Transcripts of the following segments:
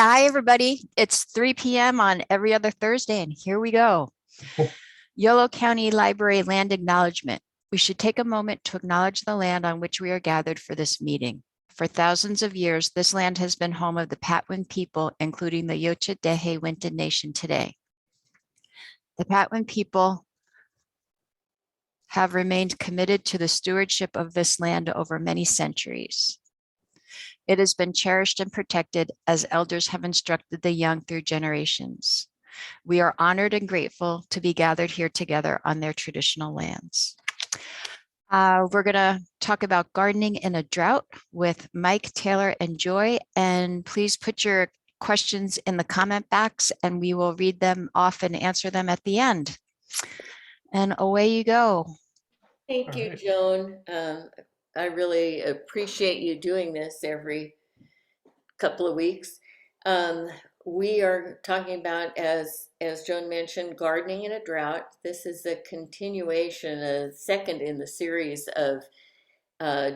Hi, everybody. It's 3 p.m. on every other Thursday, and here we go. Yolo County Library Land Acknowledgement. We should take a moment to acknowledge the land on which we are gathered for this meeting. For thousands of years, this land has been home of the Patwin people, including the Yocha Dehe Winton Nation today. The Patwin people have remained committed to the stewardship of this land over many centuries. It has been cherished and protected as elders have instructed the young through generations. We are honored and grateful to be gathered here together on their traditional lands. We're going to talk about gardening in a drought with Mike, Taylor, and Joy. And please put your questions in the comment box and we will read them off and answer them at the end. And away you go. Thank you, Joan. I really appreciate you doing this every couple of weeks. We are talking about, as Joan mentioned, gardening in a drought. This is a continuation, a second in the series of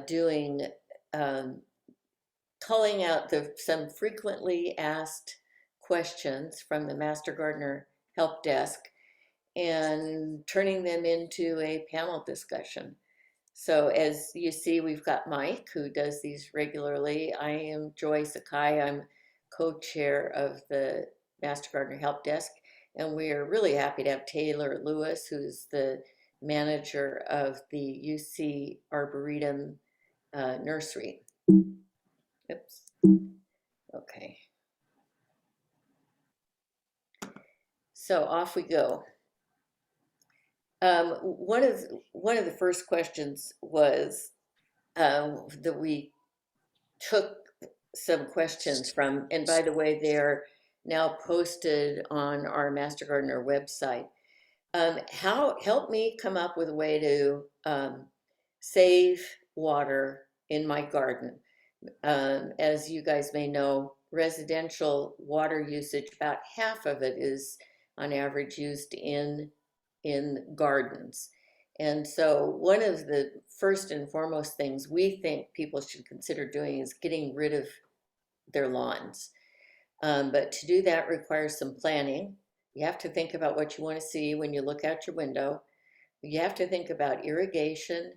doing calling out some frequently asked questions from the Master Gardener Help Desk and turning them into a panel discussion. So as you see, we've got Mike, who does these regularly. I am Joy Sakai. I'm co-chair of the Master Gardener Help Desk. And we are really happy to have Taylor Lewis, who's the manager of the UC Arboretum Nursery. Oops. Okay. So off we go. One of the first questions was that we took some questions from, and by the way, they're now posted on our Master Gardener website. Help me come up with a way to save water in my garden. As you guys may know, residential water usage, about half of it is on average used in gardens. And so one of the first and foremost things we think people should consider doing is getting rid of their lawns. But to do that requires some planning. You have to think about what you want to see when you look out your window. You have to think about irrigation,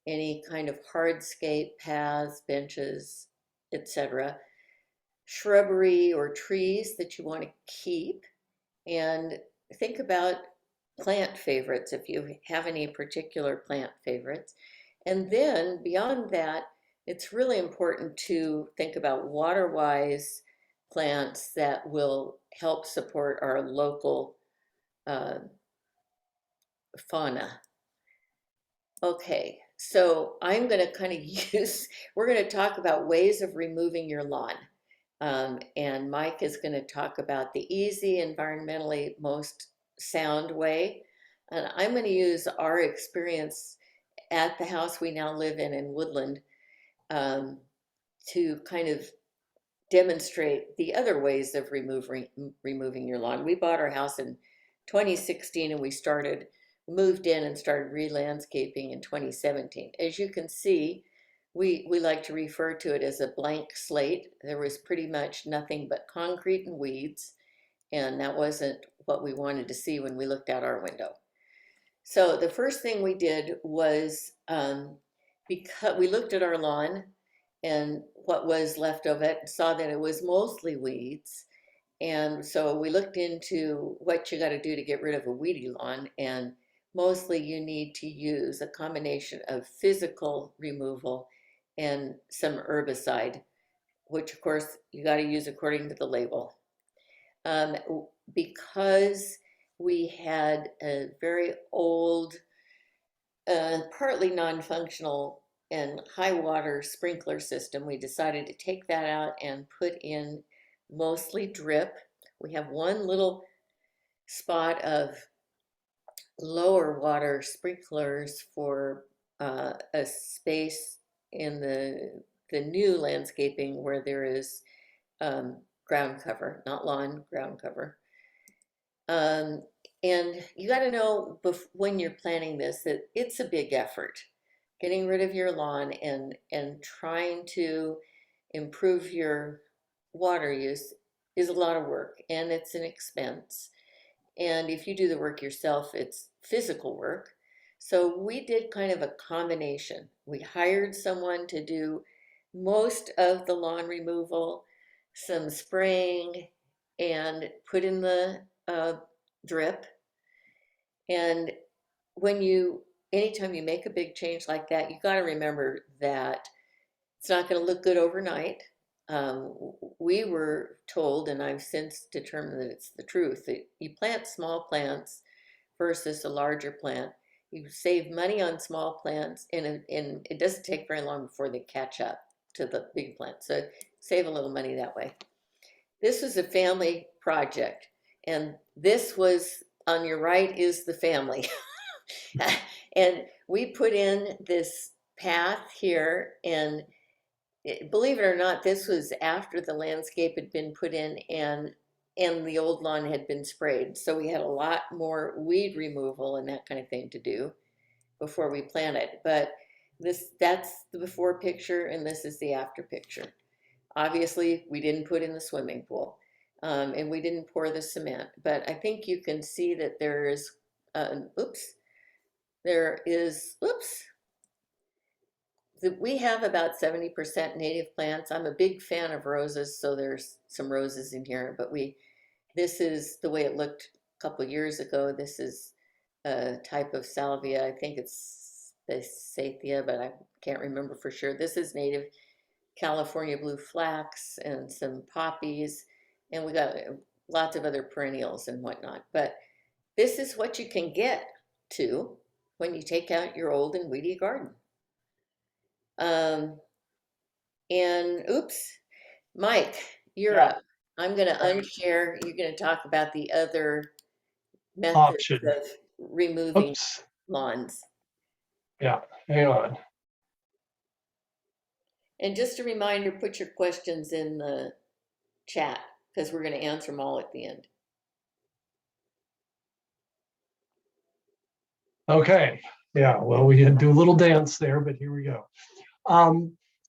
any kind of hardscape, paths, benches, etc. Shrubbery or trees that you want to keep, and think about plant favorites if you have any particular plant favorites. And then beyond that, it's really important to think about water-wise plants that will help support our local fauna. Okay, so I'm going to kind of we're going to talk about ways of removing your lawn. And Mike is going to talk about the easy, environmentally most sound way. And I'm going to use our experience at the house we now live in Woodland, to kind of demonstrate the other ways of removing your lawn. We bought our house in 2016 and we moved in and started re-landscaping in 2017. As you can see, we like to refer to it as a blank slate. There was pretty much nothing but concrete and weeds, and that wasn't what we wanted to see when we looked out our window. So the first thing we did was, because we looked at our lawn and what was left of it, saw that it was mostly weeds. And so we looked into what you got to do to get rid of a weedy lawn, and mostly you need to use a combination of physical removal and some herbicide, which of course you got to use according to the label. Because we had a very old, partly non-functional and high water sprinkler system, we decided to take that out and put in mostly drip. We have one little spot of lower water sprinklers for a space in the new landscaping where there is ground cover, not lawn, ground cover. And you got to know when you're planning this that it's a big effort. Getting rid of your lawn and trying to improve your water use is a lot of work and it's an expense. And if you do the work yourself, it's physical work. So we did kind of a combination. We hired someone to do most of the lawn removal, some spraying, and put in the drip. And when anytime you make a big change like that, you got to remember that it's not going to look good overnight. We were told, and I've since determined that it's the truth, that you plant small plants versus a larger plant. You save money on small plants, and it doesn't take very long before they catch up to the big plants. So save a little money that way. This was a family project, and this was on your right is the family. And we put in this path here, and believe it or not, this was after the landscape had been put in and the old lawn had been sprayed. So we had a lot more weed removal and that kind of thing to do before we planted. But that's the before picture, and this is the after picture. Obviously, we didn't put in the swimming pool, and we didn't pour the cement. But I think you can see that there is, oops, we have about 70% native plants. I'm a big fan of roses, so there's some roses in here, but this is the way it looked a couple years ago. This is a type of salvia. I think it's Basathia, but I can't remember for sure. This is native California blue flax and some poppies, and we got lots of other perennials and whatnot. But this is what you can get to when you take out your old and weedy garden. And oops, Mike, you're up. I'm going to unshare. You're going to talk about the other methods of removing lawns. Yeah, hang on. And just a reminder, put your questions in the chat because we're going to answer them all at the end. Okay. Yeah, well, we had to do a little dance there, but here we go.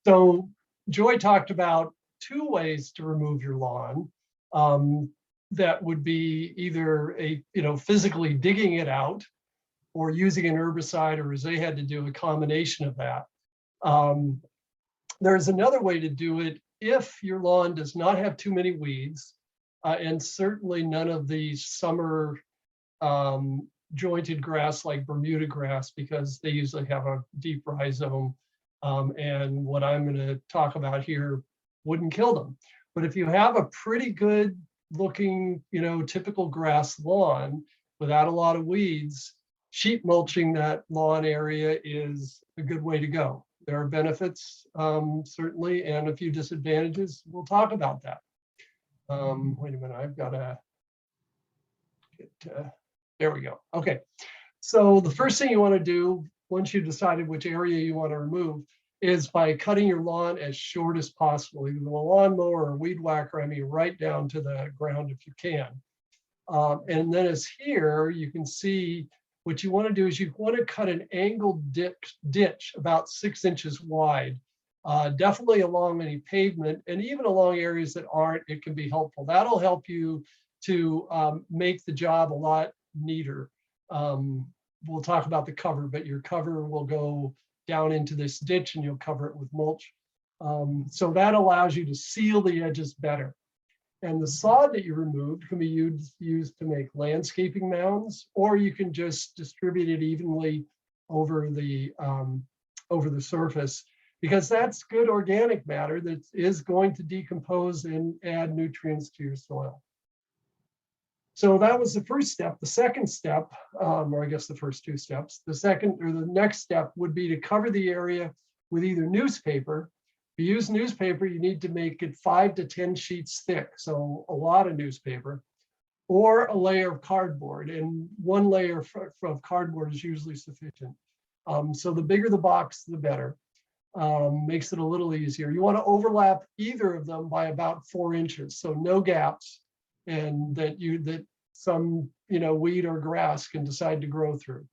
So Joy talked about two ways to remove your lawn. That would be either physically digging it out or using an herbicide, or as they had to do, a combination of that. There's another way to do it if your lawn does not have too many weeds, and certainly none of the summer jointed grass like Bermuda grass, because they usually have a deep rhizome. And what I'm going to talk about here wouldn't kill them. But if you have a pretty good looking, typical grass lawn without a lot of weeds, sheet mulching that lawn area is a good way to go. There are benefits, certainly, and a few disadvantages. We'll talk about that. Wait a minute, I've got to get, there we go. Okay, so the first thing you want to do once you've decided which area you want to remove is by cutting your lawn as short as possible, either with a lawnmower or weed whacker, right down to the ground if you can. And then as here, you can see what you want to do is you want to cut an angled ditch about 6 inches wide, definitely along any pavement, and even along areas that aren't, it can be helpful. That'll help you to make the job a lot neater. We'll talk about the cover, but your cover will go down into this ditch and you'll cover it with mulch. So that allows you to seal the edges better. And the sod that you removed can be used to make landscaping mounds, or you can just distribute it evenly over the surface, because that's good organic matter that is going to decompose and add nutrients to your soil. So that was the first step. The second step, or I guess the first two steps, the next step would be to cover the area with either newspaper. If you use newspaper, you need to make it 5 to 10 sheets thick, so a lot of newspaper, or a layer of cardboard, and one layer of cardboard is usually sufficient. So the bigger the box, the better. Makes it a little easier. You want to overlap either of them by about 4 inches, so no gaps, and that some weed or grass can decide to grow through.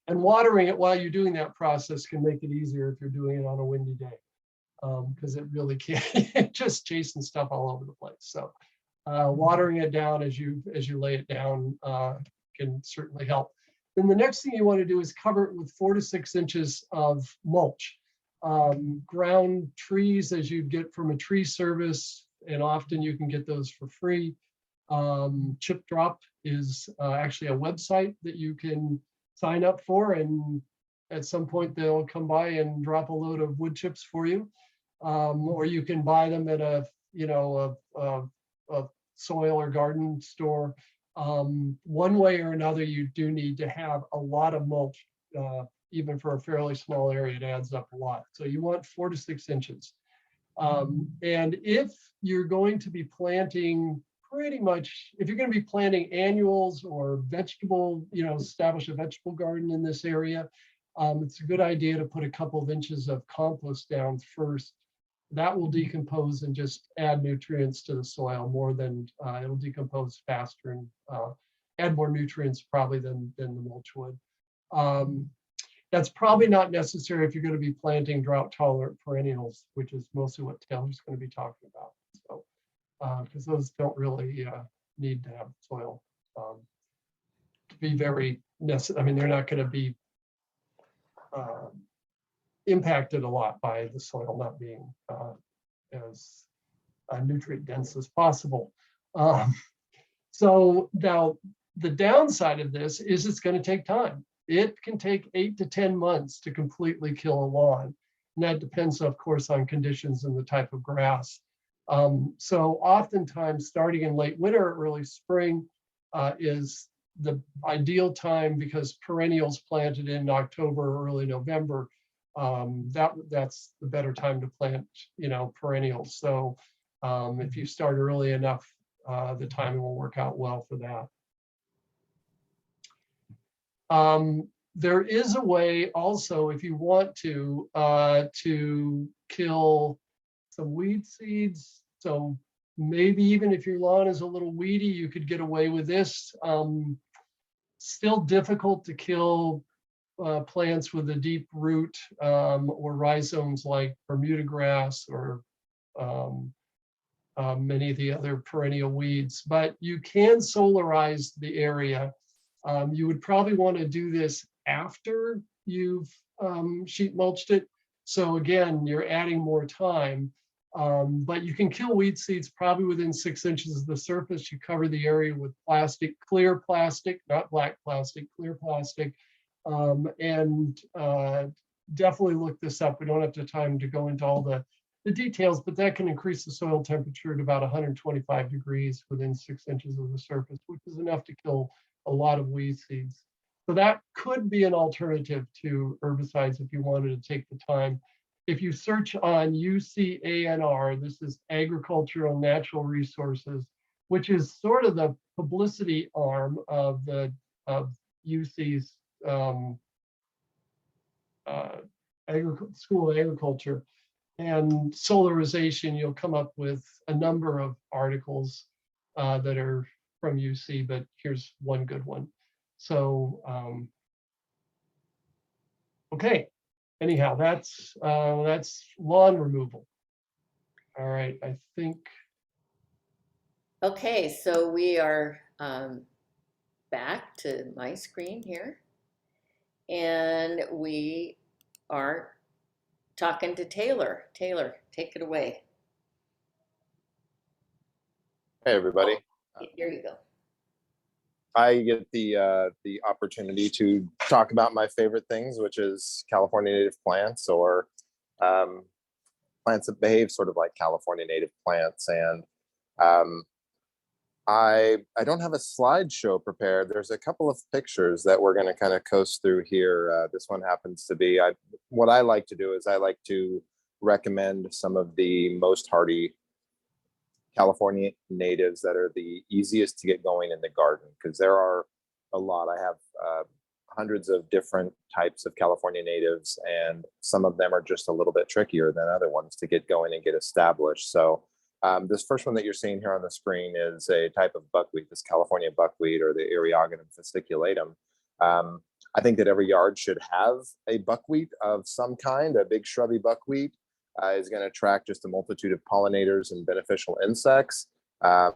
And watering it while you're doing that process can make it easier if you're doing it on a windy day. because it really can't just chasing stuff all over the place. So watering it down as you lay it down can certainly help. Then the next thing you want to do is cover it with 4 to 6 inches of mulch. Ground trees, as you'd get from a tree service, and often you can get those for free. Chip Drop is actually a website that you can sign up for, and at some point they'll come by and drop a load of wood chips for you. Or you can buy them at a soil or garden store. One way or another, you do need to have a lot of mulch, even for a fairly small area. It adds up a lot. So you want 4 to 6 inches. And if you're going to be planting pretty much, if you're going to be planting annuals or vegetable, establish a vegetable garden in this area, it's a good idea to put a couple of inches of compost down first. That will decompose and just add nutrients to the soil more than it'll decompose faster and add more nutrients probably than the mulch would. That's probably not necessary if you're going to be planting drought tolerant perennials, which is mostly what Taylor's going to be talking about. So, because those don't really need to have soil to be very necessary. I mean, they're not going to be impacted a lot by the soil not being as nutrient dense as possible. So now the downside of this is it's going to take time. It can take 8 to 10 months to completely kill a lawn. And that depends, of course, on conditions and the type of grass. So oftentimes starting in late winter or early spring is the ideal time, because perennials planted in October or early November, that's the better time to plant, perennials. So if you start early enough, the timing will work out well for that. There is a way also, if you want to kill some weed seeds. So maybe even if your lawn is a little weedy, you could get away with this. Still difficult to kill plants with a deep root or rhizomes like Bermuda grass or many of the other perennial weeds, but you can solarize the area. You would probably want to do this after you've sheet mulched it. So again, you're adding more time, but you can kill weed seeds probably within 6 inches of the surface. You cover the area with plastic, clear plastic, not black plastic, clear plastic. And definitely look this up. We don't have the time to go into all the details, but that can increase the soil temperature to about 125 degrees within 6 inches of the surface, which is enough to kill a lot of weed seeds. So that could be an alternative to herbicides if you wanted to take the time. If you search on UCANR, this is Agricultural Natural Resources, which is sort of the publicity arm of UC's School of Agriculture and solarization, you'll come up with a number of articles that are from UC, but here's one good one. So, okay. Anyhow, that's lawn removal. All right, I think. Okay, so we are back to my screen here, and we are talking to Taylor. Taylor, take it away. Hey, everybody. Here you go. I get the opportunity to talk about my favorite things, which is California native plants, or plants that behave sort of like California native plants. And I don't have a slideshow prepared. There's a couple of pictures that we're going to kind of coast through here. This one happens to be, what I like to do is I like to recommend some of the most hardy California natives that are the easiest to get going in the garden, because there are a lot. I have hundreds of different types of California natives, and some of them are just a little bit trickier than other ones to get going and get established. So this first one that you're seeing here on the screen is a type of buckwheat, this California buckwheat, or the Eriogonum fasciculatum. I think that every yard should have a buckwheat of some kind, a big shrubby buckwheat. is going to attract just a multitude of pollinators and beneficial insects. I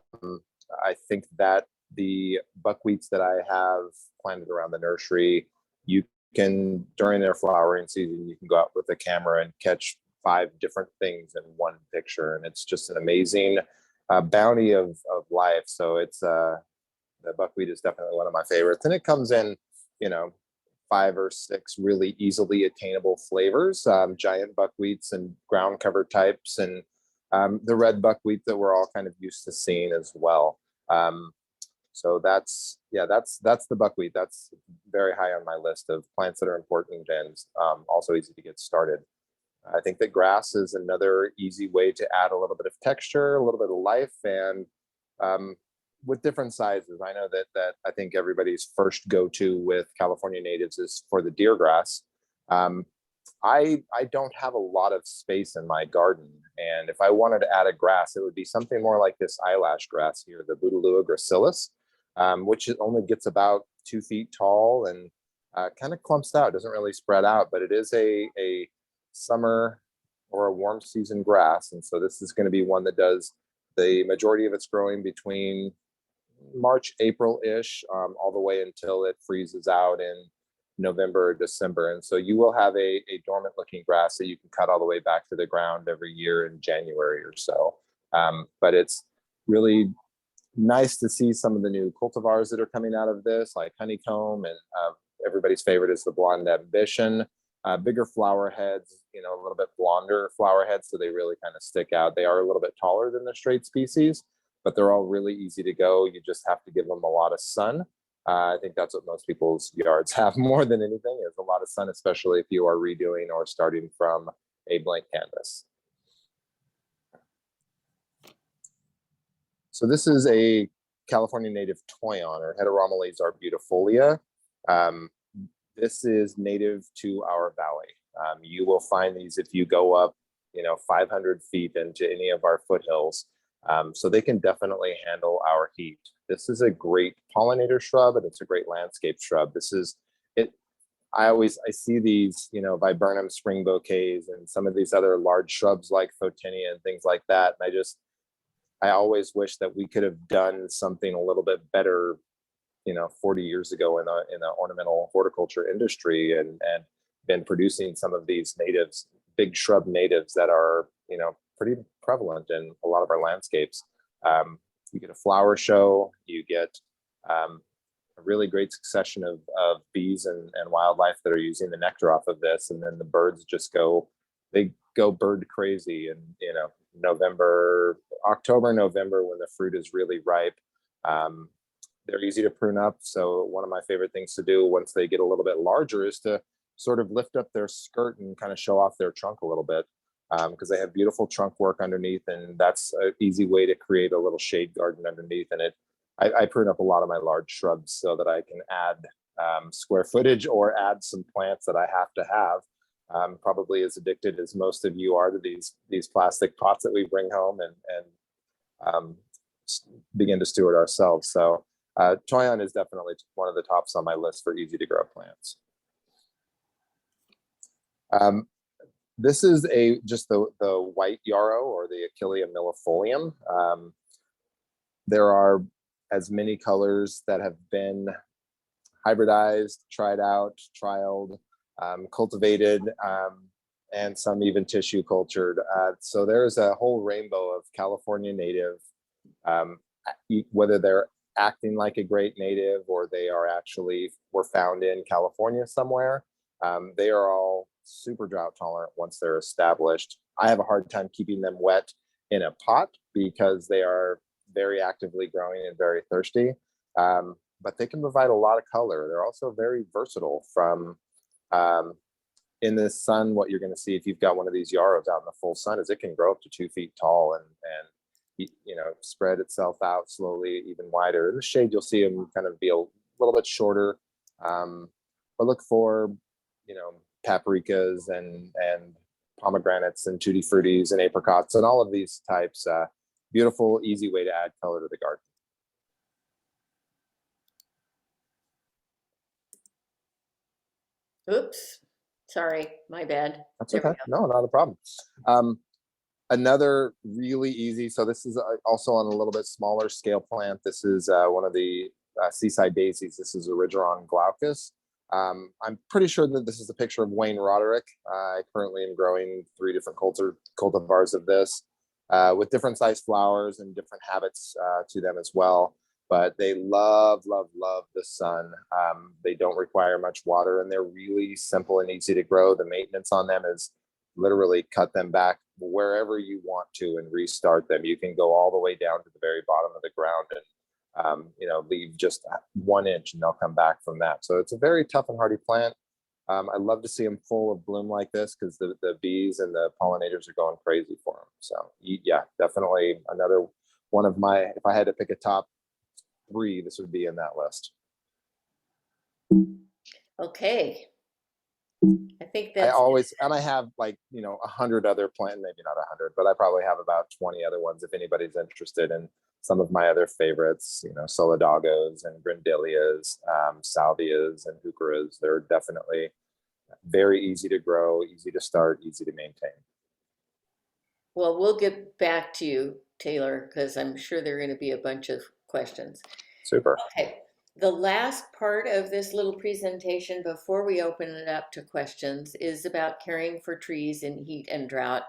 think that the buckwheats that I have planted around the nursery, you can, during their flowering season, you can go out with a camera and catch 5 different things in one picture. And it's just an amazing bounty of life. So it's, the buckwheat is definitely one of my favorites. And it comes in, 5 or 6 really easily attainable flavors, giant buckwheats and ground cover types, and the red buckwheat that we're all kind of used to seeing as well. So that's the buckwheat. That's very high on my list of plants that are important and also easy to get started. I think that grass is another easy way to add a little bit of texture, a little bit of life, and with different sizes. I know that I think everybody's first go-to with California natives is for the deer grass. I don't have a lot of space in my garden, and if I wanted to add a grass, it would be something more like this eyelash grass here, the Bouteloua gracilis, which only gets about 2 feet tall and kind of clumps out, doesn't really spread out, but it is a summer or a warm season grass. And so this is going to be one that does the majority of its growing between March, April-ish, all the way until it freezes out in November or December. And so you will have a dormant looking grass that you can cut all the way back to the ground every year in January or so. But it's really nice to see some of the new cultivars that are coming out of this, like honeycomb, and everybody's favorite is the blonde ambition. Bigger flower heads, a little bit blonder flower heads, so they really kind of stick out. They are a little bit taller than the straight species, but they're all really easy to go. You just have to give them a lot of sun. I think that's what most people's yards have more than anything, is a lot of sun, especially if you are redoing or starting from a blank canvas. So this is a California native toyon, or Heteromeles arbutefolia. This is native to our valley. You will find these if you go up, 500 feet into any of our foothills. So they can definitely handle our heat. This is a great pollinator shrub, and it's a great landscape shrub. This is it. I see these, viburnum spring bouquets and some of these other large shrubs like Photinia and things like that. And I always wish that we could have done something a little bit better, 40 years ago in the ornamental horticulture industry, and been producing some of these natives, big shrub natives that are, pretty prevalent in a lot of our landscapes. You get a flower show, you get a really great succession of bees and wildlife that are using the nectar off of this, and then the birds just go bird crazy. And October, November, when the fruit is really ripe. They're easy to prune up. So one of my favorite things to do once they get a little bit larger is to sort of lift up their skirt and kind of show off their trunk a little bit, because they have beautiful trunk work underneath, and that's an easy way to create a little shade garden underneath. And I prune up a lot of my large shrubs so that I can add square footage or add some plants that I have to have. Probably as addicted as most of you are to these plastic pots that we bring home and begin to steward ourselves. So toyon is definitely one of the tops on my list for easy to grow plants. This is just the white yarrow, or the Achillea millefolium. There are as many colors that have been hybridized, tried out, trialed, cultivated, and some even tissue cultured. So there's a whole rainbow of California native, whether they're acting like a great native or they were found in California somewhere. They are all super drought tolerant once they're established. I have a hard time keeping them wet in a pot because they are very actively growing and very thirsty. But they can provide a lot of color. They're also very versatile. From in the sun, what you're going to see if you've got one of these yarrows out in the full sun is it can grow up to 2 feet tall and spread itself out slowly, even wider. In the shade, you'll see them kind of be a little bit shorter. But look for paprikas and pomegranates and tutti fruttis and apricots and all of these types. Beautiful, easy way to add color to the garden. Oops, Sorry, my bad. That's There we okay. No, not a problem. Another really easy, so this is also on a little bit smaller scale plant. This is one of the seaside daisies. This is Origeron glaucus. I'm pretty sure that this is a picture of Wayne Roderick. I currently am growing 3 different cultivars of this with different size flowers and different habits to them as well. But they love, love, love the sun. They don't require much water, and they're really simple and easy to grow. The maintenance on them is literally cut them back wherever you want to and restart them. You can go all the way down to the very bottom of the ground and leave just 1 inch and they'll come back from that. So it's a very tough and hardy plant. I love to see them full of bloom like this because the bees and the pollinators are going crazy for them. So yeah, definitely another one of my, if I had to pick a top 3, this would be in that list. Okay. I think I that's always, and I have 100 other plant, maybe not 100, but I probably have about 20 other ones if anybody's interested in some of my other favorites, Solidagos and Grandillias, Salvias and Heucheras. They're definitely very easy to grow, easy to start, easy to maintain. well, we'll get back to you, Taylor, because I'm sure there are going to be a bunch of questions. Super. Okay. The last part of this little presentation before we open it up to questions is about caring for trees in heat and drought.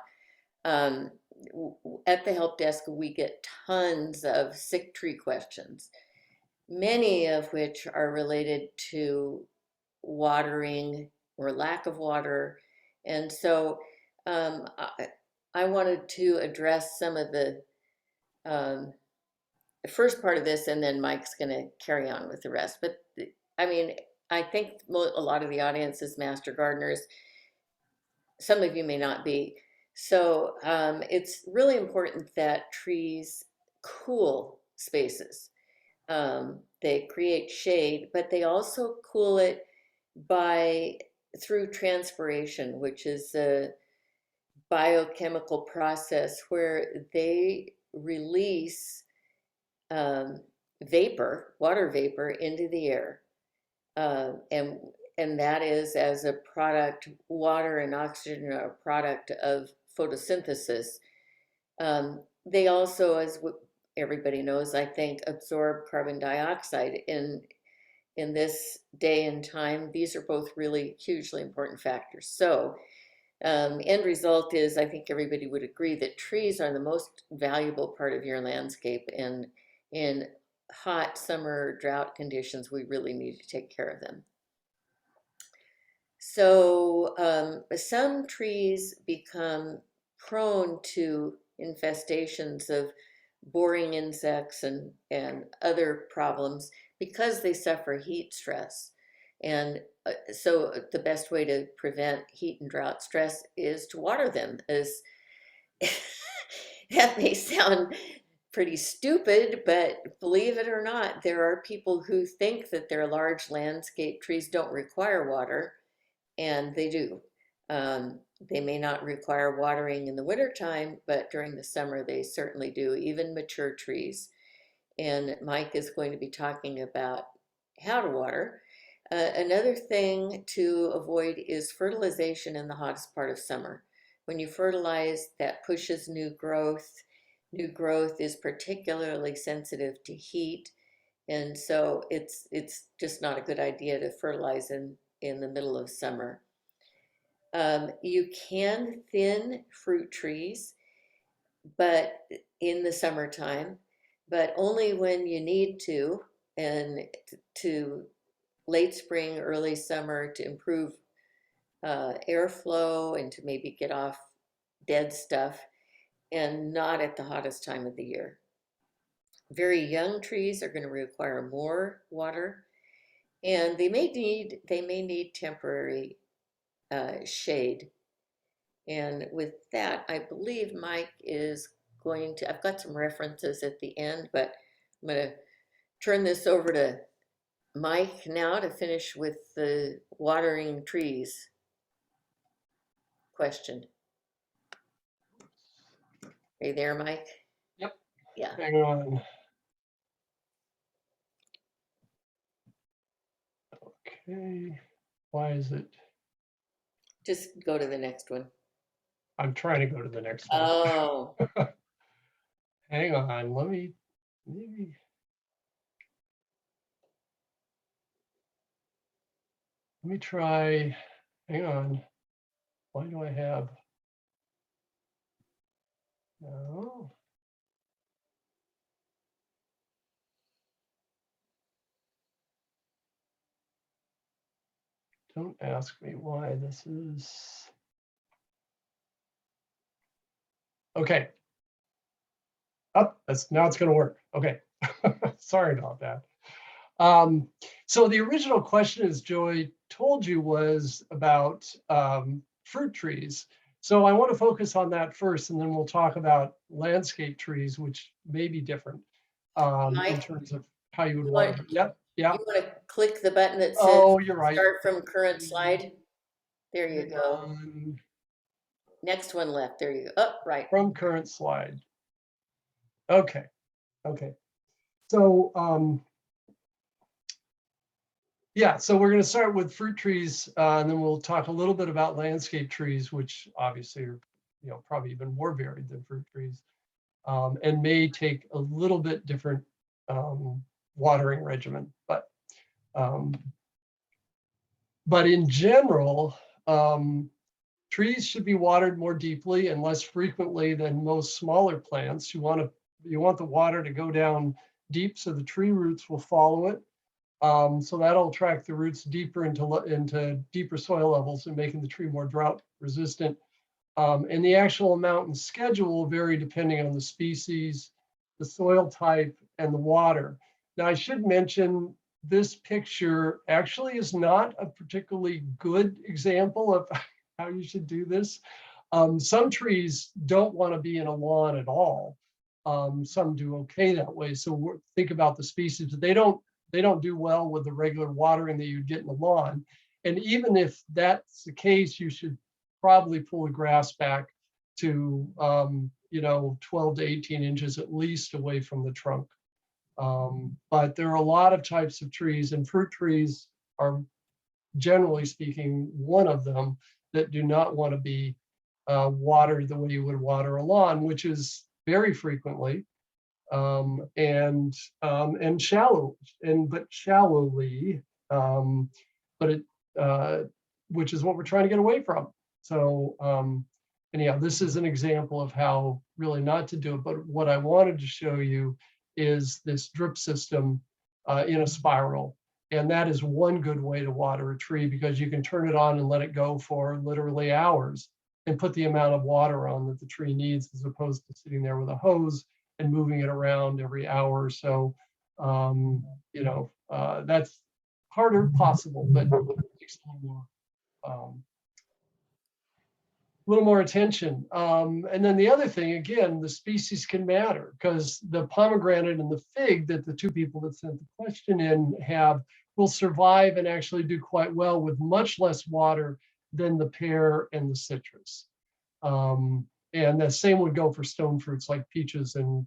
At the help desk, we get tons of sick tree questions, many of which are related to watering or lack of water. And so I wanted to address some of the first part of this, and then Mike's going to carry on with the rest. But I mean, I think a lot of the audience is master gardeners. Some of you may not be. So it's really important that trees cool spaces. They create shade, but they also cool it through transpiration, which is a biochemical process where they release water vapor into the air. And that is as a product, water and oxygen are a product of photosynthesis. They also, as everybody knows, I think, absorb carbon dioxide. In this day and time, these are both really hugely important factors. So end result is, I think everybody would agree that trees are the most valuable part of your landscape, and in hot summer drought conditions, we really need to take care of them. So some trees become prone to infestations of boring insects and other problems because they suffer heat stress. And so the best way to prevent heat and drought stress is to water them. That may sound pretty stupid, but believe it or not, there are people who think that their large landscape trees don't require water, and they do. They may not require watering in the wintertime, but during the summer they certainly do, even mature trees. And Mike is going to be talking about how to water. Another thing to avoid is fertilization in the hottest part of summer. When you fertilize, that pushes new growth. New growth is particularly sensitive to heat, and so it's just not a good idea to fertilize in the middle of summer. You can thin fruit trees, but in the summertime, but only when you need to, and to late spring, early summer, to improve airflow and to maybe get off dead stuff, and not at the hottest time of the year. Very young trees are going to require more water, and they may need temporary shade. And with that, I believe Mike is going to, I've got some references at the end, but I'm going to turn this over to Mike now to finish with the watering trees question. Are you there, Mike? Yep. Yeah. Hang on. Okay. Why is it? Just go to the next one. I'm trying to go to the next one. Oh, Hang on, let me, maybe. Let me try, hang on. Why do I have? No. Don't ask me why this is. Okay. Up, now it's gonna work. Okay. Sorry about that. So the original question, as Joy told you, was about fruit trees. So I want to focus on that first, and then we'll talk about landscape trees, which may be different in Mike, terms of how you would you water want, them. Yep, yeah. you want to click the button that says Oh, you're right. start from current slide? There you Hang go. on. Next one left. There you go. Oh, right. From current slide. Okay, okay. So yeah, so we're going to start with fruit trees, and then we'll talk a little bit about landscape trees, which obviously are, probably even more varied than fruit trees, and may take a little bit different watering regimen. But in general, trees should be watered more deeply and less frequently than most smaller plants. You want the water to go down deep so the tree roots will follow it. So that'll attract the roots deeper into deeper soil levels and making the tree more drought resistant. And the actual amount and schedule will vary depending on the species, the soil type, and the water. Now, I should mention this picture actually is not a particularly good example of how you should do this. Some trees don't want to be in a lawn at all. Some do okay that way. So think about the species, but they don't do well with the regular watering that you'd get in the lawn. And even if that's the case, you should probably pull the grass back to 12 to 18 inches at least away from the trunk. But there are a lot of types of trees, and fruit trees are, generally speaking, one of them that do not want to be watered the way you would water a lawn, which is very frequently and shallow, but shallowly, but which is what we're trying to get away from. So anyhow, this is an example of how really not to do it. But what I wanted to show you is this drip system in a spiral. And that is one good way to water a tree, because you can turn it on and let it go for literally hours and put the amount of water on that the tree needs, as opposed to sitting there with a hose and moving it around every hour or so. That's harder possible, but it takes a little more attention. And then the other thing, again, the species can matter, because the pomegranate and the fig that the two people that sent the question in have will survive and actually do quite well with much less water than the pear and the citrus. And the same would go for stone fruits like peaches and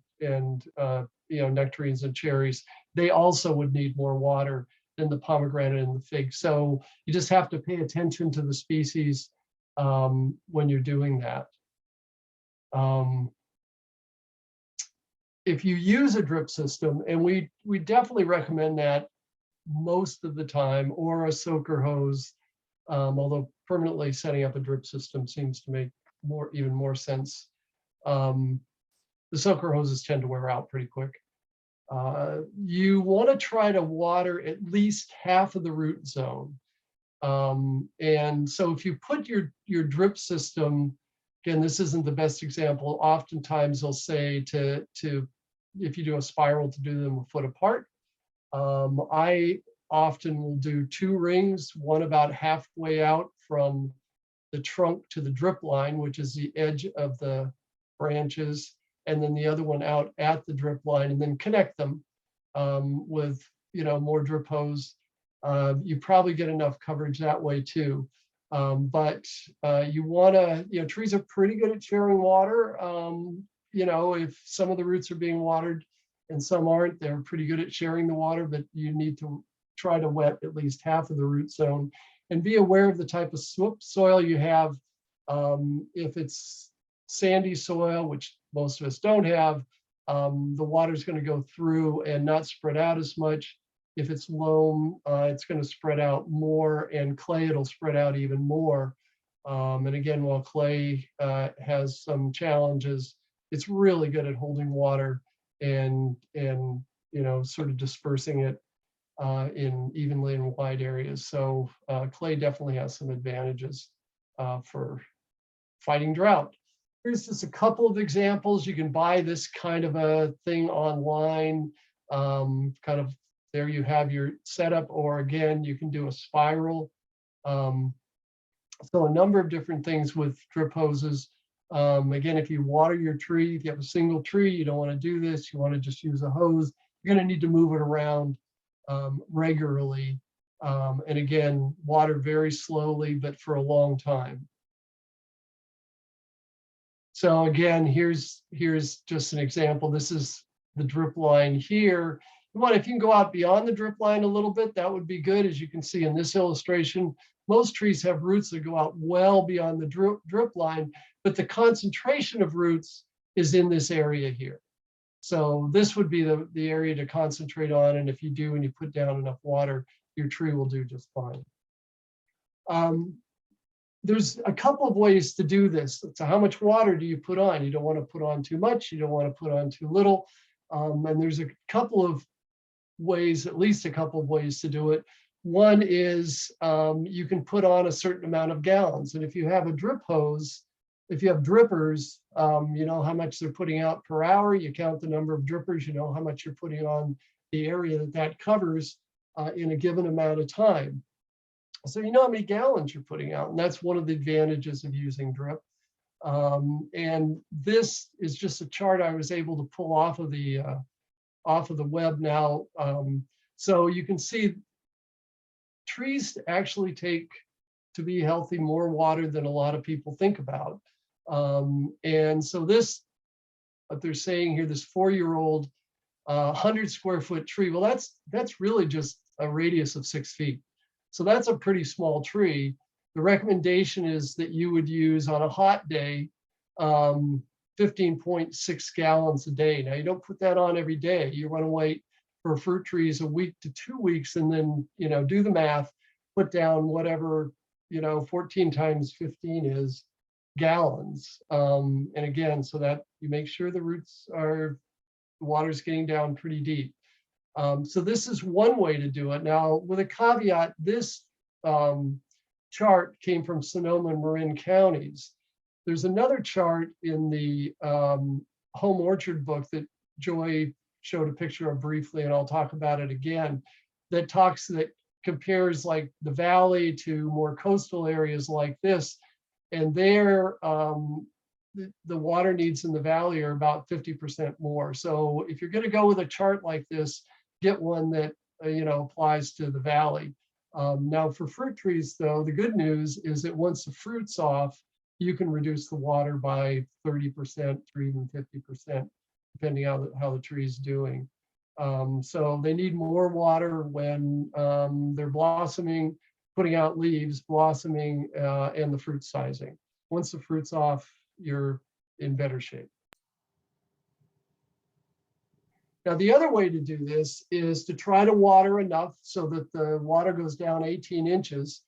nectarines and cherries. They also would need more water than the pomegranate and the fig. So you just have to pay attention to the species when you're doing that. If you use a drip system, and we definitely recommend that most of the time, or a soaker hose, although permanently setting up a drip system seems to make even more sense. The soaker hoses tend to wear out pretty quick. You want to try to water at least half of the root zone. And so if you put your drip system, again, this isn't the best example. Oftentimes they'll say to if you do a spiral, to do them a foot apart. I often will do 2 rings, one about halfway out from the trunk to the drip line, which is the edge of the branches, and then the other one out at the drip line, and then connect them with more drip hose. You probably get enough coverage that way too. But you want to, trees are pretty good at sharing water. If some of the roots are being watered and some aren't, they're pretty good at sharing the water, but you need to try to wet at least half of the root zone. And be aware of the type of soil you have. If it's sandy soil, which most of us don't have, the water is going to go through and not spread out as much. If it's loam, it's going to spread out more, and clay, it'll spread out even more. And again, while clay has some challenges, it's really good at holding water and sort of dispersing it in evenly in wide areas. So clay definitely has some advantages for fighting drought. Here's just a couple of examples. You can buy this kind of a thing online. Kind of there you have your setup, or again, you can do a spiral. So a number of different things with drip hoses. Again, if you water your tree, if you have a single tree, you don't want to do this. You want to just use a hose. You're going to need to move it around regularly. And again, water very slowly, but for a long time. So again, here's just an example. This is the drip line here. If you can go out beyond the drip line a little bit, that would be good. As you can see in this illustration, most trees have roots that go out well beyond the drip line, but the concentration of roots is in this area here. So this would be the area to concentrate on. And if you do, and you put down enough water, your tree will do just fine. There's a couple of ways to do this. So how much water do you put on? You don't want to put on too much. You don't want to put on too little. And there's a couple of ways, at least a couple of ways to do it. One is you can put on a certain amount of gallons. And if you have a drip hose, if you have drippers, you know how much they're putting out per hour. You count the number of drippers, you know how much you're putting on the area that covers in a given amount of time. So you know how many gallons you're putting out, and that's one of the advantages of using drip. And this is just a chart I was able to pull off of the web now. So you can see trees actually take, to be healthy, more water than a lot of people think about. And so this, what they're saying here, this 4-year-old 100 square foot tree, well, that's really just a radius of 6 feet. So that's a pretty small tree. The recommendation is that you would use on a hot day 15.6 gallons a day. Now you don't put that on every day. You want to wait for fruit trees a week to 2 weeks, and then do the math, put down whatever 14 times 15 is gallons. And again, so that you make sure the roots the water's getting down pretty deep. So this is one way to do it. Now, with a caveat, this chart came from Sonoma and Marin counties. There's another chart in the home orchard book that Joy showed a picture of briefly, and I'll talk about it again, that compares like the valley to more coastal areas like this. And there, the water needs in the valley are about 50% more. So if you're going to go with a chart like this, get one that applies to the valley. Now for fruit trees, though, the good news is that once the fruit's off, you can reduce the water by 30% or even 50%, depending on how the tree is doing. So they need more water when they're blossoming, putting out leaves, blossoming, and the fruit sizing. Once the fruit's off, you're in better shape. Now, the other way to do this is to try to water enough so that the water goes down 18 inches.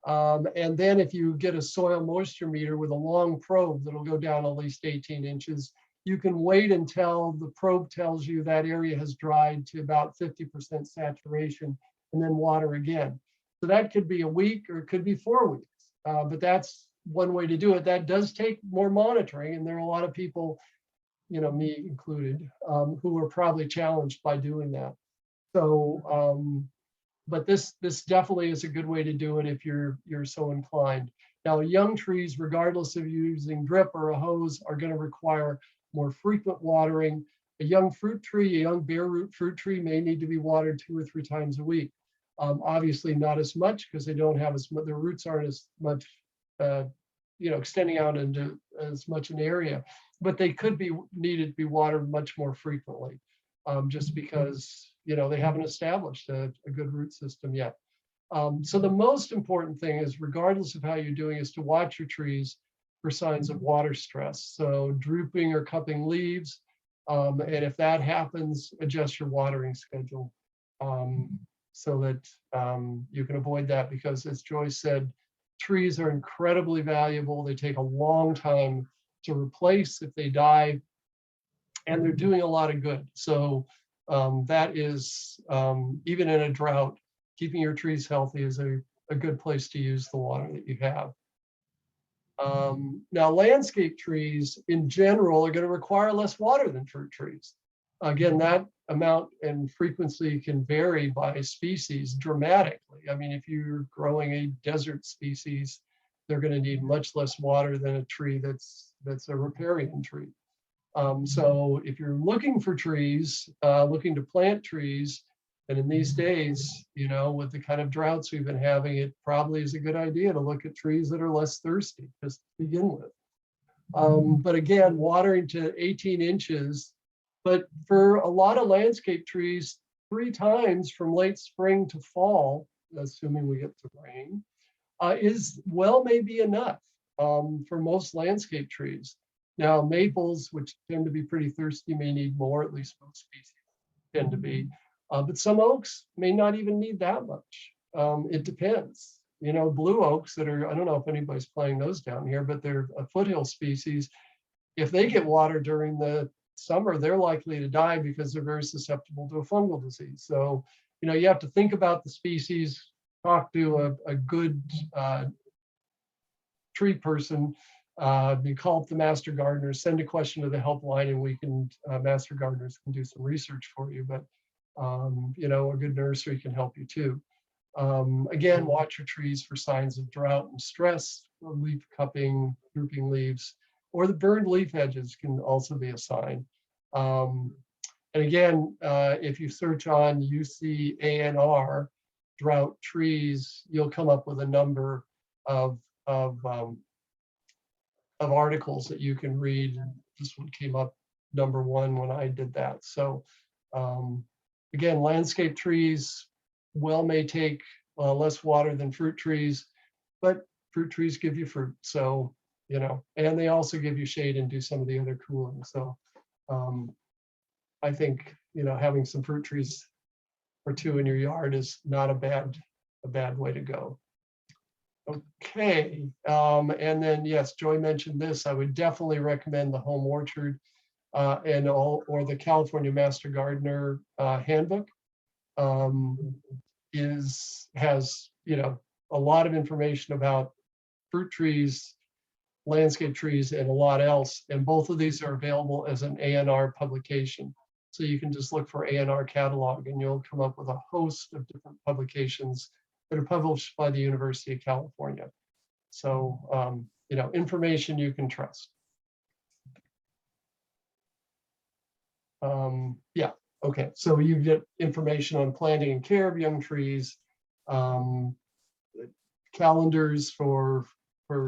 And then if you get a soil moisture meter with a long probe that'll go down at least 18 inches, you can wait until the probe tells you that area has dried to about 50% saturation, and then water again. So that could be a week or it could be 4 weeks, but that's one way to do it. That does take more monitoring, and there are a lot of people, me included, who are probably challenged by doing that. So, but this definitely is a good way to do it if you're so inclined. Now, young trees, regardless of using drip or a hose, are going to require more frequent watering. A young fruit tree, a young bare root fruit tree, may need to be watered 2 or 3 times a week. Obviously not as much, because they don't have as much, their roots aren't as much, extending out into as much an area, but they could be needed to be watered much more frequently, just because, they haven't established a good root system yet. So the most important thing is, regardless of how you're doing, is to watch your trees for signs of water stress. So drooping or cupping leaves. And if that happens, adjust your watering schedule so that you can avoid that, because as Joyce said, trees are incredibly valuable. They take a long time to replace if they die, and they're doing a lot of good. So that is, even in a drought, keeping your trees healthy is a good place to use the water that you have. Now, landscape trees in general are going to require less water than fruit trees. Again, that amount and frequency can vary by species dramatically. I mean, if you're growing a desert species, they're going to need much less water than a tree that's a riparian tree. So if you're looking for trees, looking to plant trees, and in these days, you know, with the kind of droughts we've been having, it probably is a good idea to look at trees that are less thirsty, just to begin with. But again, watering to 18 inches, but for a lot of landscape trees, 3 times from late spring to fall, assuming we get some rain, is well maybe enough for most landscape trees. Now, maples, which tend to be pretty thirsty, may need more, at least most species tend to be. But some oaks may not even need that much. It depends. You know, blue oaks that are, I don't know if anybody's playing those down here, but they're a foothill species. If they get water during the summer, they're likely to die because they're very susceptible to a fungal disease. So, you know, you have to think about the species, talk to a good tree person, you call up the master gardener, send a question to the helpline, and we can, master gardeners can do some research for you. But you know, a good nursery can help you too. Again, watch your trees for signs of drought and stress, leaf cupping, drooping leaves, or the burned leaf edges can also be a sign. And again, if you search on UCANR drought trees, you'll come up with a number of articles that you can read. This one came up #1 when I did that. So again, landscape trees may take less water than fruit trees, but fruit trees give you fruit. So, you know, and they also give you shade and do some of the other cooling. So I think, you know, having some fruit trees or 2 in your yard is not a bad way to go. Okay, and then yes, Joy mentioned this. I would definitely recommend the home orchard or the California Master Gardener Handbook. Has, you know, a lot of information about fruit trees, landscape trees, and a lot else. And both of these are available as an ANR publication. So you can just look for ANR catalog and you'll come up with a host of different publications that are published by the University of California. So, you know, information you can trust. Yeah, okay, so you get information on planting and care of young trees, calendars for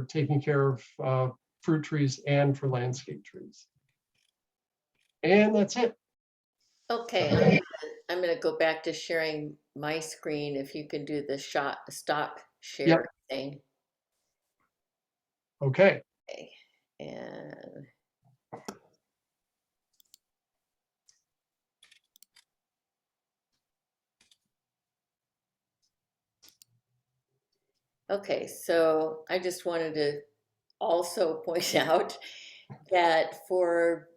taking care of fruit trees and for landscape trees. And that's it. Okay, I'm gonna go back to sharing my screen. If you can do the stop share thing. Okay. Okay, and okay, so I just wanted to also point out that for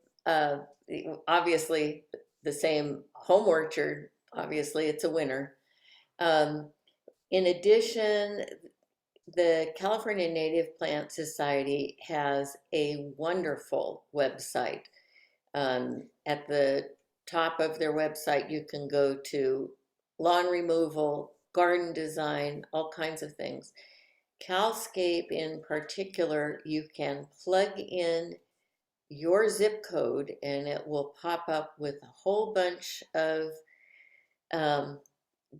obviously the same home orchard, obviously it's a winner. In addition, the California Native Plant Society has a wonderful website. At the top of their website, you can go to lawn removal, garden design, all kinds of things. Calscape in particular, you can plug in your zip code and it will pop up with a whole bunch of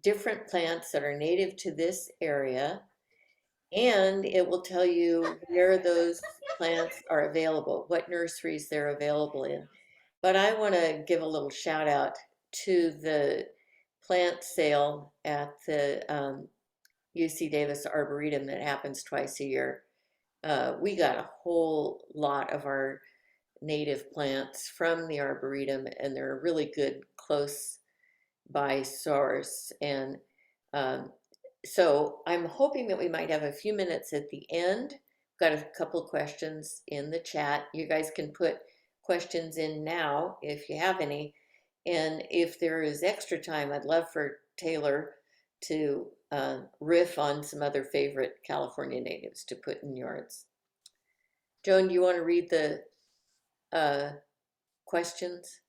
different plants that are native to this area. And it will tell you where those plants are available, what nurseries they're available in. But I want to give a little shout out to the plant sale at the UC Davis Arboretum that happens twice a year. We got a whole lot of our native plants from the Arboretum, and they're a really good close by source. And so I'm hoping that we might have a few minutes at the end. Got a couple questions in the chat. You guys can put questions in now if you have any. And if there is extra time, I'd love for Taylor to riff on some other favorite California natives to put in yards. Joan, do you want to read the questions?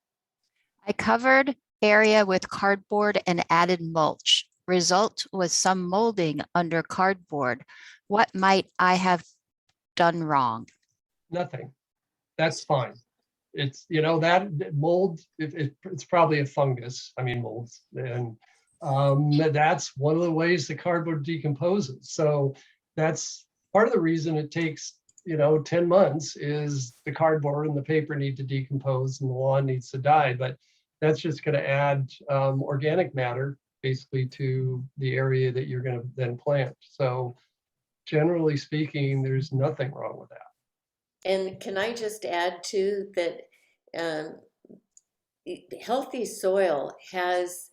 I covered area with cardboard and added mulch. Result was some molding under cardboard. What might I have done wrong? Nothing. That's fine. It's, you know, that mold, it's probably a fungus. I mean, molds. And that's one of the ways the cardboard decomposes. So that's part of the reason it takes, you know, 10 months is the cardboard and the paper need to decompose and the lawn needs to die. But that's just going to add organic matter basically to the area that you're going to then plant. So generally speaking, there's nothing wrong with that. And can I just add too that healthy soil has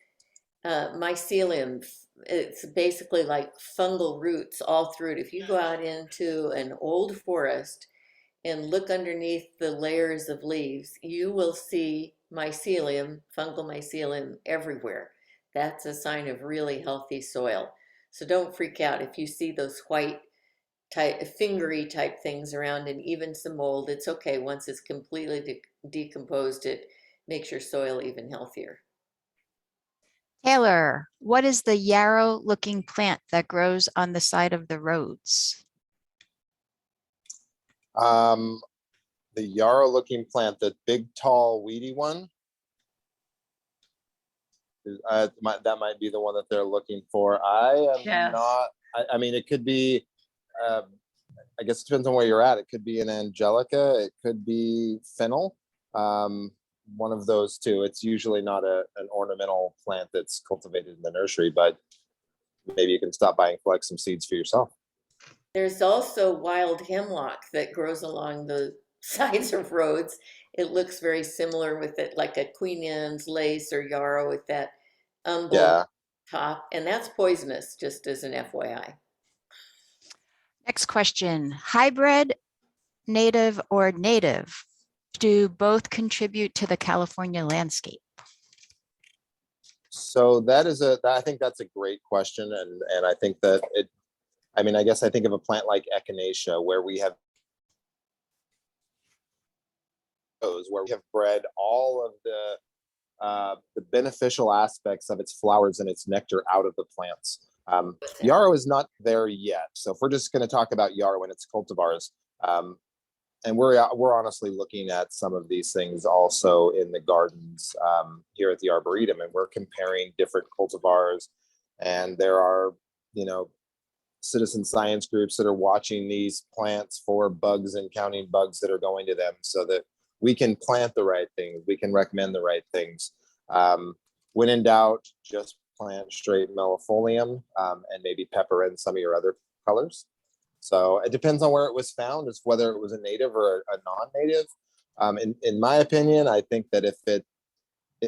mycelium. It's basically like fungal roots all through it. If you go out into an old forest and look underneath the layers of leaves, you will see mycelium, fungal mycelium everywhere. That's a sign of really healthy soil. So don't freak out if you see those white type, fingery type things around and even some mold. It's okay. Once it's completely decomposed, it makes your soil even healthier. Taylor, what is the yarrow looking plant that grows on the side of the roads? The yarrow looking plant, the big, tall, weedy one. That might be the one that they're looking for. I am Yes. not, I mean, it could be, I guess it depends on where you're at. It could be an angelica. It could be fennel. One of those two. It's usually not an ornamental plant that's cultivated in the nursery, but maybe you can stop by and collect some seeds for yourself. There's also wild hemlock that grows along the sides of roads. It looks very similar with it, like a Queen Anne's lace or yarrow with that umbel top, and that's poisonous, just as an FYI. Next question, hybrid, native, or native? Do both contribute to the California landscape? So I think that's a great question. And I think that I guess I think of a plant like echinacea where we have bred all of the beneficial aspects of its flowers and its nectar out of the plants. Yarrow is not there yet. So if we're just going to talk about yarrow and its cultivars, and we're honestly looking at some of these things also in the gardens here at the Arboretum, and we're comparing different cultivars. And there are, citizen science groups that are watching these plants for bugs and counting bugs that are going to them, so that we can plant the right things, we can recommend the right things. When in doubt, just plant straight mellifolium and maybe pepper in some of your other colors. So it depends on where it was found, as whether it was a native or a non-native. In my opinion, I think that if it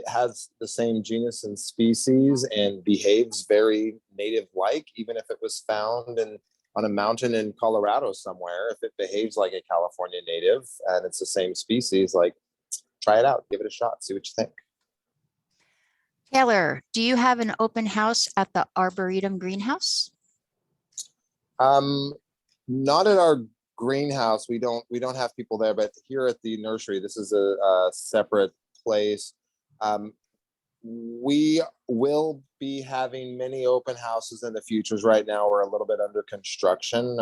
has the same genus and species and behaves very native-like, even if it was found on a mountain in Colorado somewhere, if it behaves like a California native and it's the same species, like, try it out, give it a shot, see what you think. Taylor, do you have an open house at the Arboretum greenhouse? Not at our greenhouse. We don't have people there, but here at the nursery, this is a separate place. We will be having many open houses in the futures. Right now, we're a little bit under construction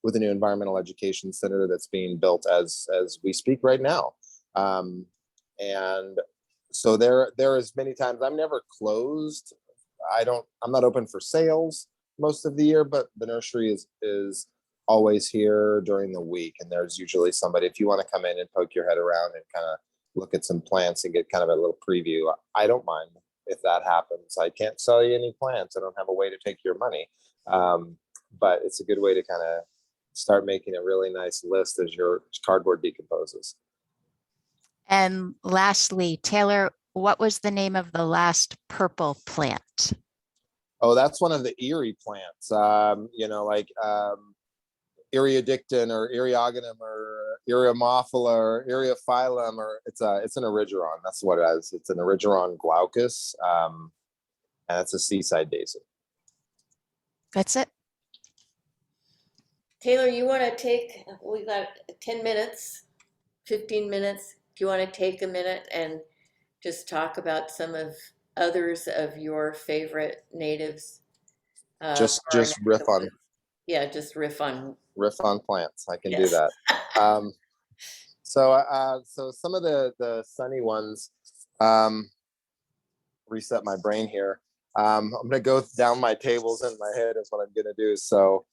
with a new environmental education center that's being built as we speak right now. And so there is many times I'm never closed. I'm not open for sales most of the year, but the nursery is always here during the week. And there's usually somebody, if you want to come in and poke your head around and kind of look at some plants and get kind of a little preview, I don't mind. if that happens. I can't sell you any plants. I don't have a way to take your money. But it's a good way to kind of start making a really nice list as your cardboard decomposes. And lastly, Taylor, what was the name of the last purple plant? Oh, that's one of the Erie plants, like Eriodictin or Eriogonum or Eriomophila or Eriophyllum, or it's an erigeron. That's what it is. It's an erigeron glaucus, and it's a seaside daisy. That's it. Taylor, you want to take, we got 10 minutes, 15 minutes. Do you want to take a minute and just talk about some of others of your favorite natives? Just for our just neck of riff the on woods? Yeah, just riff on. plants. I can do Yes. that. So some of the sunny ones, reset my brain here. I'm gonna go down my tables in my head is what I'm gonna do. So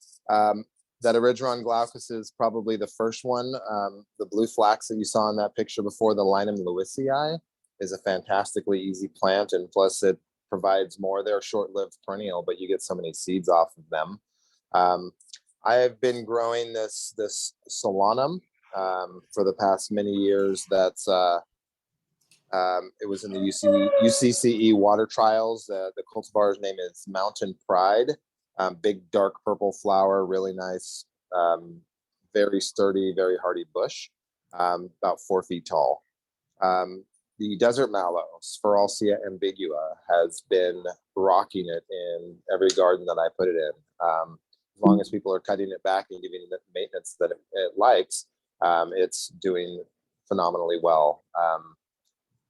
that erigeron glaucus is probably the first one. The blue flax that you saw in that picture before, the Linum lewisii, is a fantastically easy plant, and plus it provides more. They're short-lived perennial, but you get so many seeds off of them. I have been growing this solanum for the past many years. That's it was in the UCCE water trials. The cultivar's name is Mountain Pride. Big dark purple flower, really nice, very sturdy, very hardy bush, about 4 feet tall. The desert mallow, Sphaerosia ambigua, has been rocking it in every garden that I put it in. As long as people are cutting it back and giving it the maintenance that it likes, it's doing phenomenally well.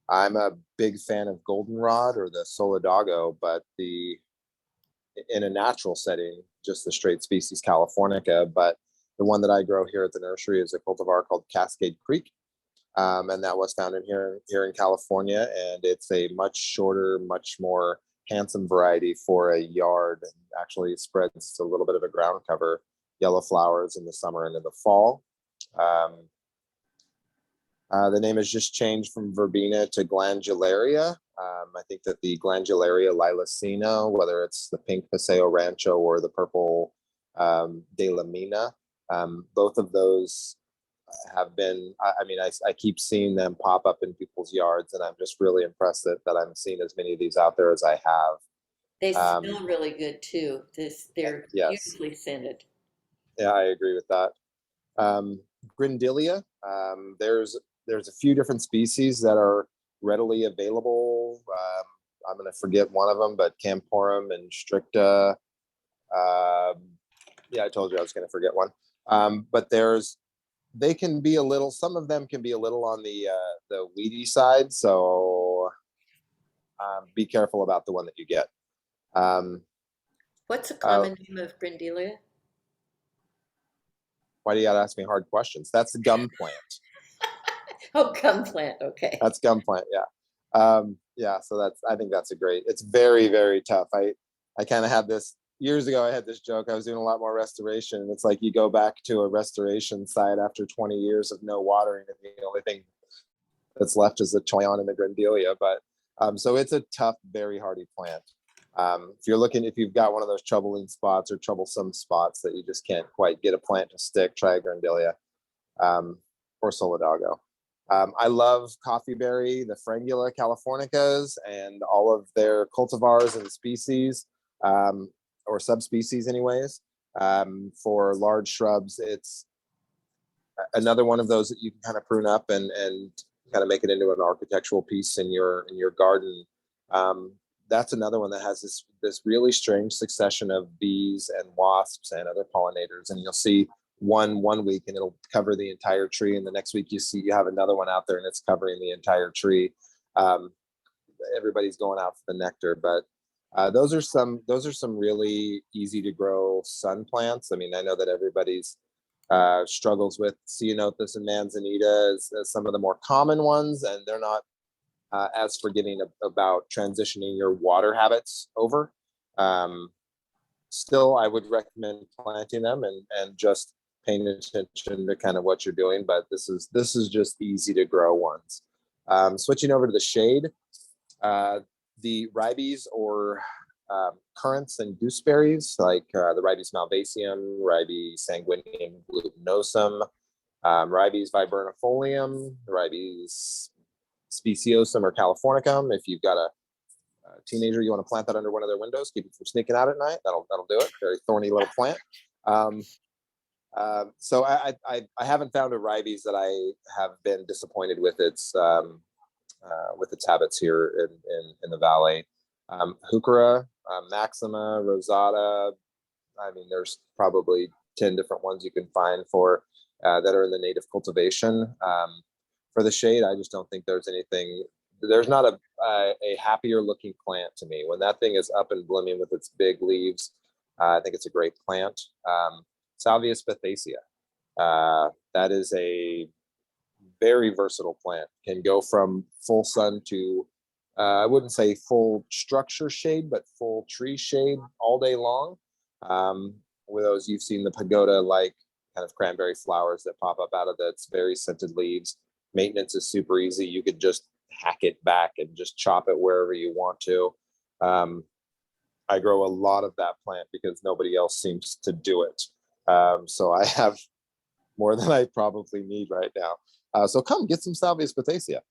I'm a big fan of goldenrod or the solidago, but in a natural setting, just the straight species Californica. But the one that I grow here at the nursery is a cultivar called Cascade Creek. And that was found here in California, and it's a much shorter, much more handsome variety for a yard. And actually spreads a little bit of a ground cover, yellow flowers in the summer and in the fall. The name has just changed from verbena to glandularia. I think that the glandularia lilacina, whether it's the pink Paseo Rancho or the purple de la Mina, both of those have been, I keep seeing them pop up in people's yards, and I'm just really impressed that I'm seeing as many of these out there as I have. They smell really good too. They're Yes. beautifully scented. Yeah, I agree with that. Grindilia, there's a few different species that are readily available. I'm going to forget one of them, but Camporum and Stricta. Yeah, I told you I was going to forget one. But they can be some of them can be a little on the weedy side. So be careful about the one that you get. What's a common name of Grindelia? Why do you gotta ask me hard questions? That's the gum plant. Oh, gum plant. Okay. That's gum plant. Yeah. Yeah. So I think that's it's very, very tough. I kind of had this years ago. I had this joke. I was doing a lot more restoration, and it's like you go back to a restoration site after 20 years of no watering, and the only thing that's left is the choyon and the grandelia. But so it's a tough, very hardy plant. If you've got one of those troubling spots or troublesome spots that you just can't quite get a plant to stick, try a grandelia or solidago. I love coffeeberry, the Frangula californicas, and all of their cultivars and species, or subspecies anyways. For large shrubs, it's another one of those that you can kind of prune up and kind of make it into an architectural piece in your garden. That's another one that has this really strange succession of bees and wasps and other pollinators, and you'll see one week and it'll cover the entire tree, and the next week you have another one out there and it's covering the entire tree. Everybody's going out for the nectar, but those are some really easy to grow sun plants. I mean, I know that everybody's struggles with Ceanothus and Manzanita as some of the more common ones, and they're not as forgetting about transitioning your water habits over. Still, I would recommend planting them and just paying attention to kind of what you're doing, but this is just easy to grow ones. Switching over to the shade, the ribes or currants and gooseberries, like the ribes malvaceum, ribes sanguineum glutinosum, ribes viburnifolium, ribes speciosum or californicum. If you've got a teenager, you want to plant that under one of their windows, keep it from sneaking out at night. That'll do it. Very thorny little plant. So I haven't found a ribes that I have been disappointed with its habits here in the valley. Heuchera, Maxima, Rosata. I mean, there's probably 10 different ones you can find for that are in the native cultivation. For the shade, I just don't think there's anything. There's not a happier looking plant to me. When that thing is up and blooming with its big leaves, I think it's a great plant. Salvia spathacea. That is a very versatile plant. Can go from full sun to I wouldn't say full structure shade, but full tree shade all day long. With those, you've seen the pagoda like kind of cranberry flowers that pop up out of its very scented leaves. Maintenance is super easy. You could just hack it back and just chop it wherever you want to. I grow a lot of that plant because nobody else seems to do it. So I have more than I probably need right now. So come get some Salvia spathacea.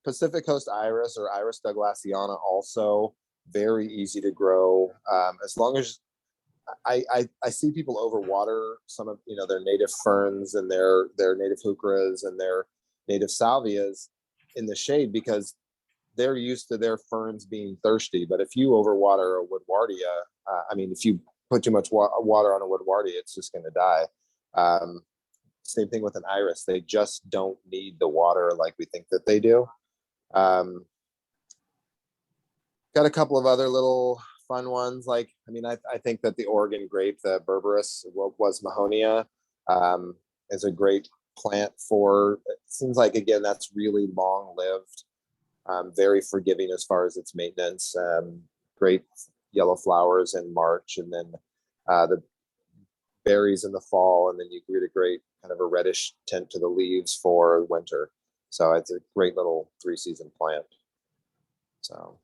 Pacific Coast Iris or Iris douglassiana, also very easy to grow. As long as I see people overwater some of their native ferns and their native heucheras and their native salvias in the shade because they're used to their ferns being thirsty. But if you overwater a woodwardia, if you put too much water on a woodwardia, it's just going to die. Same thing with an iris. They just don't need the water like we think that they do. Got a couple of other little fun ones. I think that the Oregon grape, the Berberis, was Mahonia, is a great plant for, it seems like, again, that's really long lived, very forgiving as far as its maintenance, great yellow flowers in March, and then the berries in the fall, and then you get a great kind of a reddish tint to the leaves for winter. So it's a great little 3-season plant. So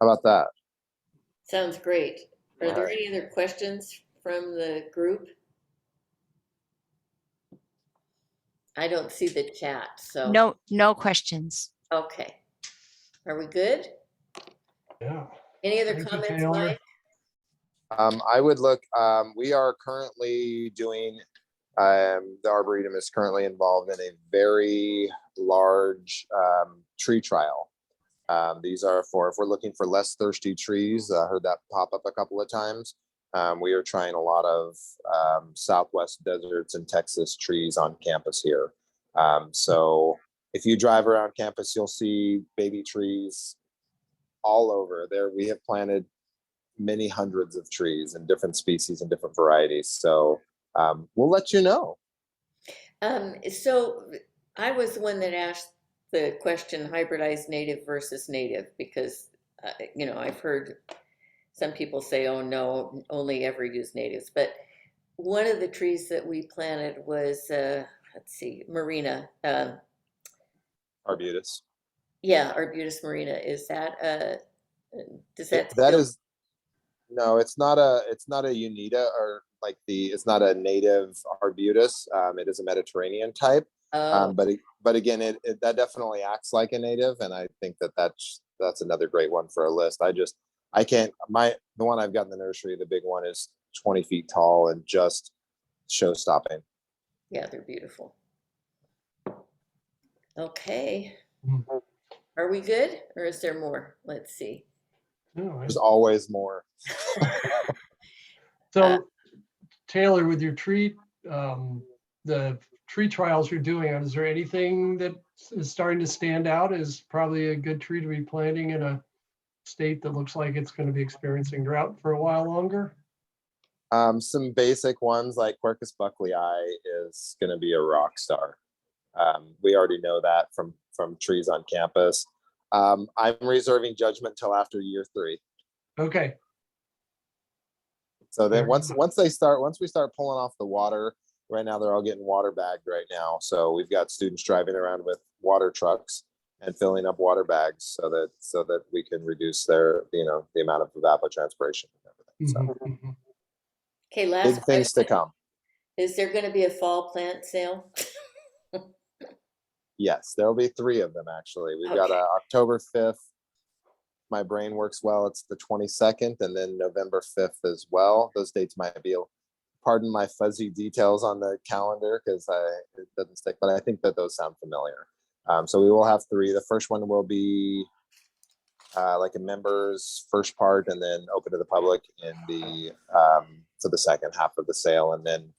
how about that? Sounds great. Are there Right. any other questions from the group? I don't see the chat, so. No questions. Okay. Are we good? Yeah. Any other Thank you, comments, Taylor. Mike? I would look, we are currently doing, the Arboretum is currently involved in a very large tree trial. These are for, if we're looking for less thirsty trees, I heard that pop up a couple of times. We are trying a lot of Southwest deserts and Texas trees on campus here. So if you drive around campus, you'll see baby trees all over there. We have planted many hundreds of trees in different species and different varieties. So we'll let you know. So I was the one that asked the question hybridized native versus native because, I've heard some people say, oh no, only ever use natives. But one of the trees that we planted was, Marina. Arbutus. Yeah, Arbutus marina. Is that, does that That still- is, no, it's not a Unita or it's not a native Arbutus. It is a Mediterranean type. Oh, But again, that definitely acts like a native, and I think that's another great one for a list. I can't. The one I've got in the nursery, the big one, is 20 feet tall and just show stopping. yeah, they're beautiful. Okay. Mhm. Are we good or is there more? Let's see. No, There's always more. So Taylor, with your tree, the tree trials you're doing, is there anything that is starting to stand out as probably a good tree to be planting in a state that looks like it's going to be experiencing drought for a while longer? Some basic ones like Quercus bucklei is going to be a rock star. We already know that from trees on campus. I'm reserving judgment till after year 3. Okay. So then Fair once enough. we start pulling off the water, right now they're all getting water bagged right now. So we've got students driving around with water trucks. and filling up water bags so that we can reduce their, the amount of evapotranspiration and everything. So Mhm. Okay, last big things to question. come. Is there going to be a fall plant sale? Yes, there'll be 3 of them actually. We've got Okay. October 5th. My brain works well. It's the 22nd, and then November 5th as well. Those dates might be, pardon my fuzzy details on the calendar because it doesn't stick, but I think that those sound familiar. So we will have 3. The first one will be like a members first part, and then open to the public in the for the second half of the sale, and then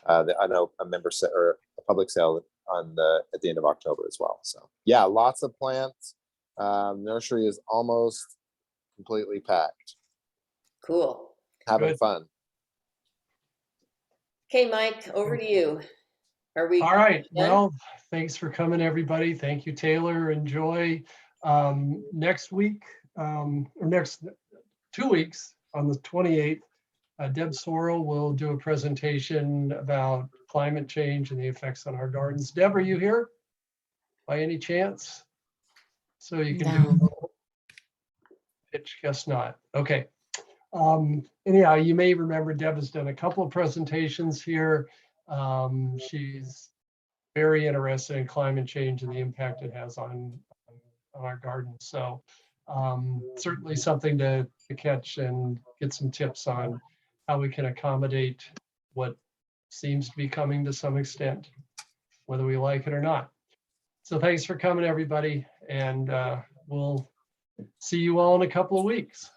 I know a or a public sale at the end of October as well. So yeah, lots of plants. Nursery is almost completely packed. Cool. Having Good. fun. Okay, Mike, over to you. Are we All right. done? Well, thanks for coming, everybody. Thank you, Taylor and Joy. Next week, or next 2 weeks, on the 28th, Deb Sorrell will do a presentation about climate change and the effects on our gardens. Deb, are you here by any chance? So you can do a No. little pitch, guess not. Okay. Anyhow, you may remember Deb has done a couple of presentations here. She's very interested in climate change and the impact it has on our gardens. So certainly something to catch and get some tips on how we can accommodate what seems to be coming to some extent, whether we like it or not. So thanks for coming, everybody, and we'll see you all in a couple of weeks.